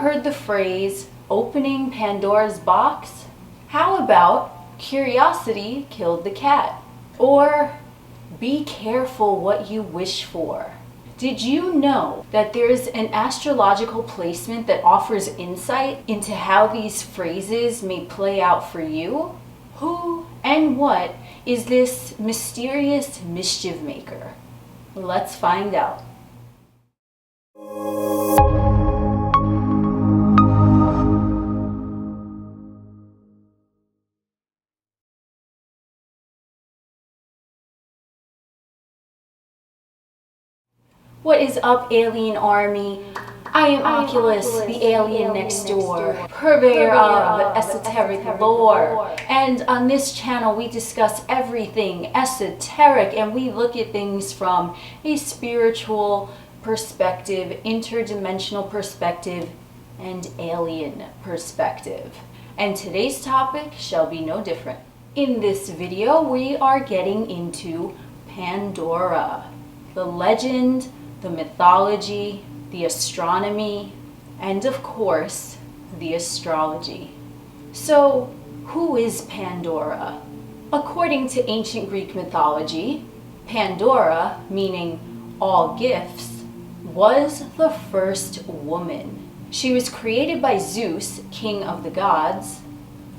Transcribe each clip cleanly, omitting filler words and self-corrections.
heard the phrase, opening Pandora's box? How about curiosity killed the cat? Or be careful what you wish for? Did you know that there is an astrological placement that offers insight into how these phrases may play out for you? Who and what is this mysterious mischief maker? Let's find out. What is up, alienARMy? I am Oculus, the alien next door, purveyor of esoteric lore. And on this channel we discuss everything esoteric, and we look at things from a spiritual perspective, interdimensional perspective, and alien perspective. And today's topic shall be no different. In this video we are getting into Pandora, the legend, the mythology, the astronomy, and of course, the astrology. So, who is Pandora? According to ancient Greek mythology, Pandora, meaning all gifts, was the first woman. She was created by Zeus, king of the gods,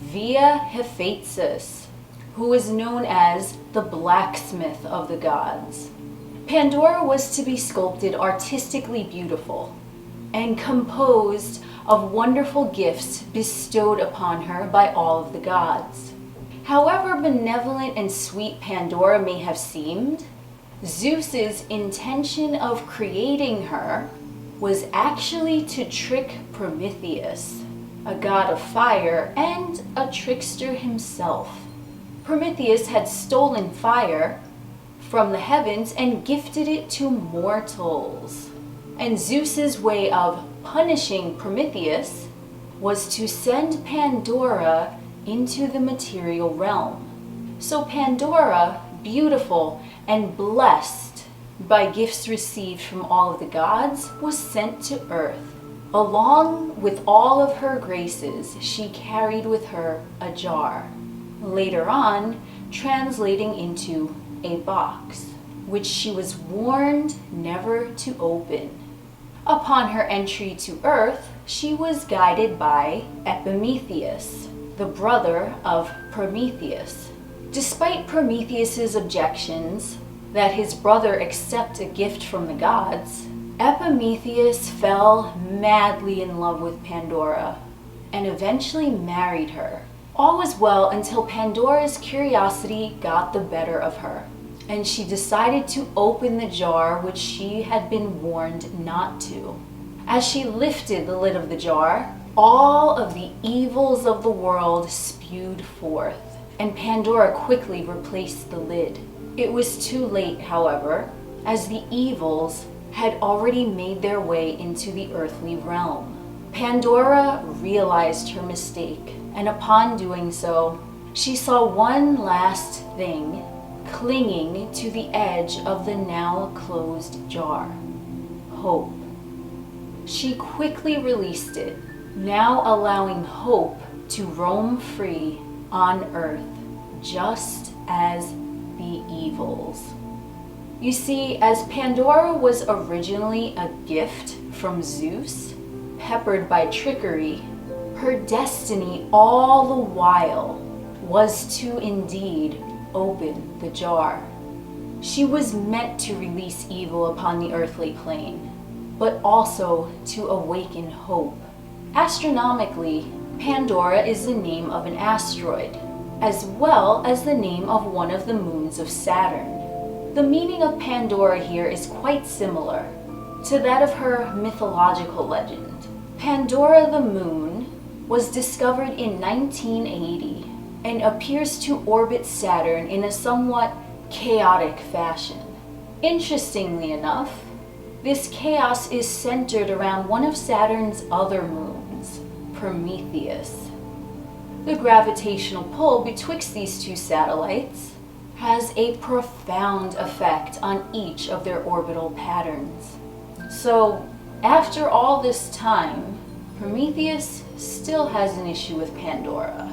via Hephaestus, who was known as the blacksmith of the gods. Pandora was to be sculpted artistically beautiful and composed of wonderful gifts bestowed upon her by all of the gods. However benevolent and sweet Pandora may have seemed, Zeus's intention of creating her was actually to trick Prometheus, a god of fire and a trickster himself. Prometheus had stolen fire from the heavens and gifted it to mortals. And Zeus's way of punishing Prometheus was to send Pandora into the material realm. So Pandora, beautiful and blessed by gifts received from all of the gods, was sent to earth. Along with all of her graces, she carried with her a jar, later on translating into a box, which she was warned never to open. Upon her entry to Earth, she was guided by Epimetheus, the brother of Prometheus. Despite Prometheus's objections that his brother accept a gift from the gods, Epimetheus fell madly in love with Pandora and eventually married her. All was well until Pandora's curiosity got the better of her, and she decided to open the jar which she had been warned not to. As she lifted the lid of the jar, all of the evils of the world spewed forth, and Pandora quickly replaced the lid. It was too late, however, as the evils had already made their way into the earthly realm. Pandora realized her mistake, and upon doing so, she saw one last thing clinging to the edge of the now closed jar: hope. She quickly released it, now allowing hope to roam free on earth, just as the evils. You see, as Pandora was originally a gift from Zeus, peppered by trickery, her destiny all the while was to indeed open the jar. She was meant to release evil upon the earthly plane, but also to awaken hope. Astronomically, Pandora is the name of an asteroid, as well as the name of one of the moons of Saturn. The meaning of Pandora here is quite similar to that of her mythological legend. Pandora the moon was discovered in 1980 and appears to orbit Saturn in a somewhat chaotic fashion. Interestingly enough, this chaos is centered around one of Saturn's other moons, Prometheus. The gravitational pull betwixt these two satellites has a profound effect on each of their orbital patterns. So, after all this time, Prometheus still has an issue with Pandora.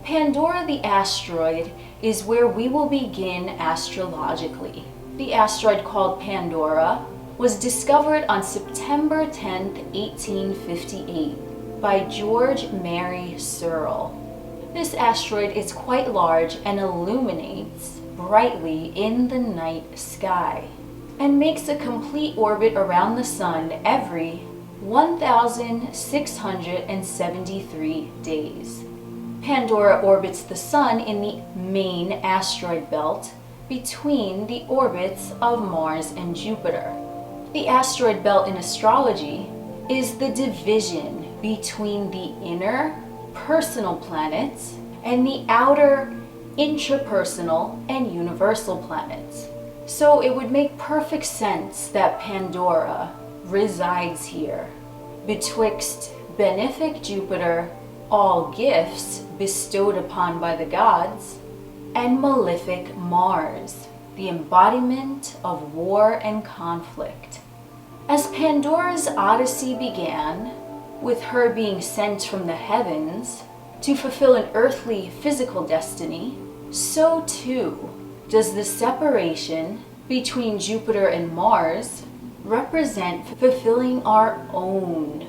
Pandora the asteroid is where we will begin astrologically. The asteroid called Pandora was discovered on September 10th, 1858 by George Mary Searle. This asteroid is quite large and illuminates brightly in the night sky and makes a complete orbit around the sun every 1,673 days. Pandora orbits the sun in the main asteroid belt between the orbits of Mars and Jupiter. The asteroid belt in astrology is the division between the inner personal planets and the outer intrapersonal and universal planets. So it would make perfect sense that Pandora resides here, betwixt benefic Jupiter, all gifts bestowed upon by the gods, and malefic Mars, the embodiment of war and conflict. As Pandora's odyssey began, with her being sent from the heavens to fulfill an earthly physical destiny, so too does the separation between Jupiter and Mars represent fulfilling our own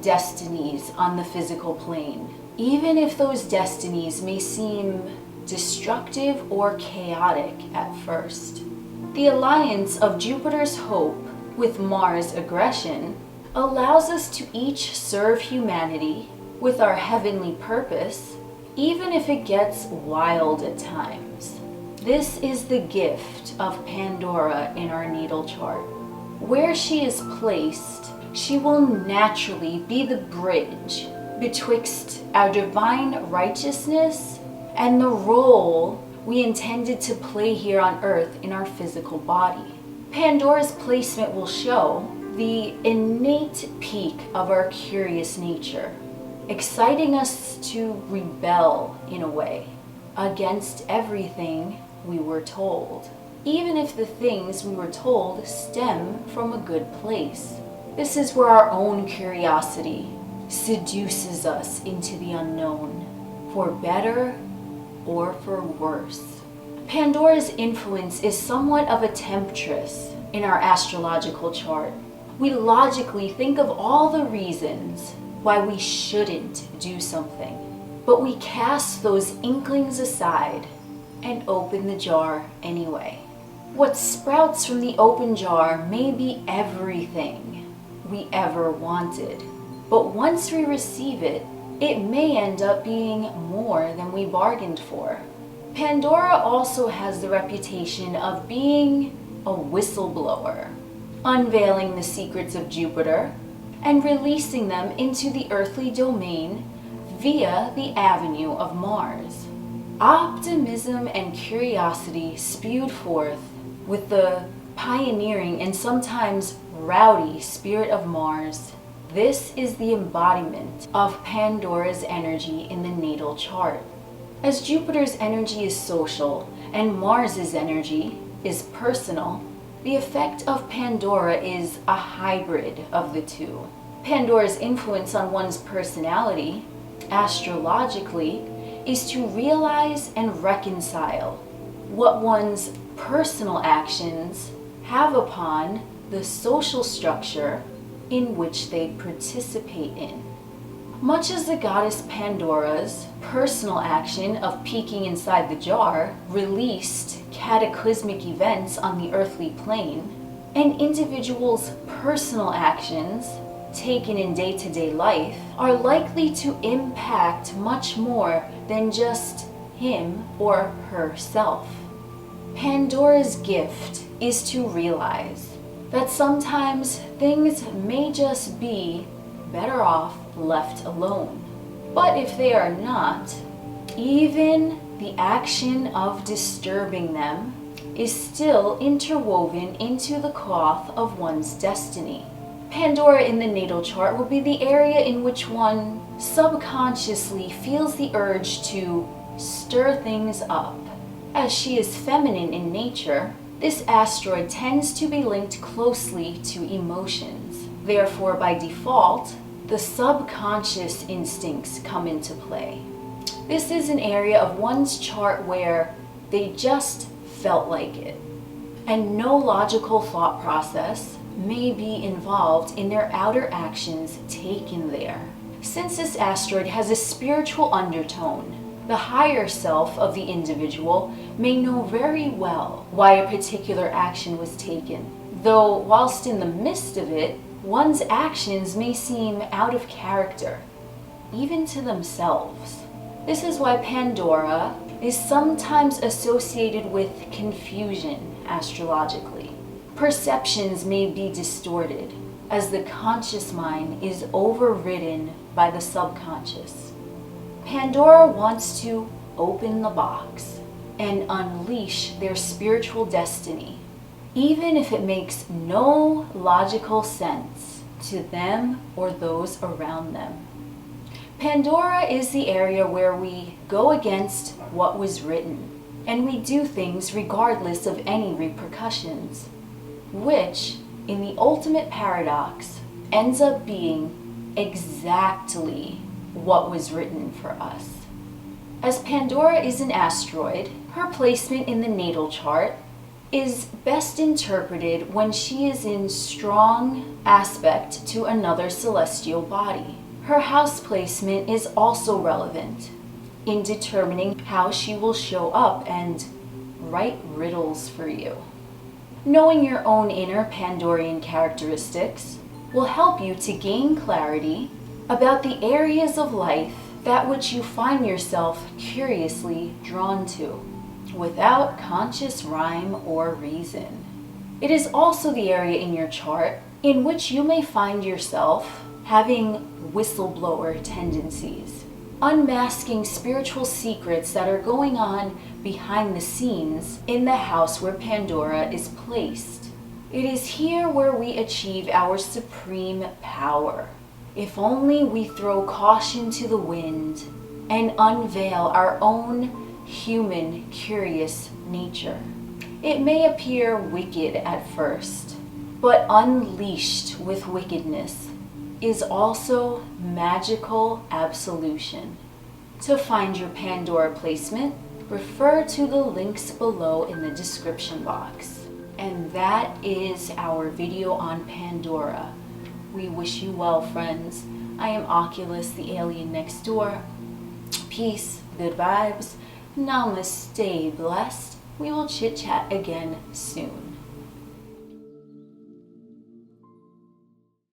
destinies on the physical plane, even if those destinies may seem destructive or chaotic at first. The alliance of Jupiter's hope with Mars' aggression allows us to each serve humanity with our heavenly purpose, even if it gets wild at times. This is the gift of Pandora in our natal chart. Where she is placed, she will naturally be the bridge betwixt our divine righteousness and the role we intended to play here on Earth in our physical body. Pandora's placement will show the innate peak of our curious nature, exciting us to rebel in a way against everything we were told, even if the things we were told stem from a good place. This is where our own curiosity seduces us into the unknown, for better or for worse. Pandora's influence is somewhat of a temptress in our astrological chart. We logically think of all the reasons why we shouldn't do something, but we cast those inklings aside and open the jar anyway. What sprouts from the open jar may be everything we ever wanted, but once we receive it, it may end up being more than we bargained for. Pandora also has the reputation of being a whistleblower, unveiling the secrets of Jupiter and releasing them into the earthly domain via the avenue of Mars. Optimism and curiosity spewed forth with the pioneering and sometimes rowdy spirit of Mars. This is the embodiment of Pandora's energy in the natal chart. As Jupiter's energy is social and Mars's energy is personal, the effect of Pandora is a hybrid of the two. Pandora's influence on one's personality, astrologically, is to realize and reconcile what one's personal actions have upon the social structure in which they participate in. Much as the goddess Pandora's personal action of peeking inside the jar released cataclysmic events on the earthly plane, an individual's personal actions taken in day-to-day life are likely to impact much more than just him or herself. Pandora's gift is to realize that sometimes things may just be better off left alone. But if they are not, even the action of disturbing them is still interwoven into the cloth of one's destiny. Pandora in the natal chart will be the area in which one subconsciously feels the urge to stir things up. As she is feminine in nature, this asteroid tends to be linked closely to emotions. Therefore, by default, the subconscious instincts come into play. This is an area of one's chart where they just felt like it, and no logical thought process may be involved in their outer actions taken there. Since this asteroid has a spiritual undertone, the higher self of the individual may know very well why a particular action was taken, though whilst in the midst of it, one's actions may seem out of character, even to themselves. This is why Pandora is sometimes associated with confusion astrologically. Perceptions may be distorted as the conscious mind is overridden by the subconscious. Pandora wants to open the box and unleash their spiritual destiny, even if it makes no logical sense to them or those around them. Pandora is the area where we go against what was written, and we do things regardless of any repercussions, which, in the ultimate paradox, ends up being exactly what was written for us. As Pandora is an asteroid, her placement in the natal chart is best interpreted when she is in strong aspect to another celestial body. Her house placement is also relevant in determining how she will show up and write riddles for you. Knowing your own inner Pandorian characteristics will help you to gain clarity about the areas of life that which you find yourself curiously drawn to, without conscious rhyme or reason. It is also the area in your chart in which you may find yourself having whistleblower tendencies, unmasking spiritual secrets that are going on behind the scenes in the house where Pandora is placed. It is here where we achieve our supreme power. If only we throw caution to the wind and unveil our own human curious nature. It may appear wicked at first, but unleashed with wickedness is also magical absolution. To find your Pandora placement, refer to the links below in the description box. And that is our video on Pandora. We wish you well, friends. I am Oculus, the alien next door. Peace, good vibes, namaste, blessed. We will chit chat again soon.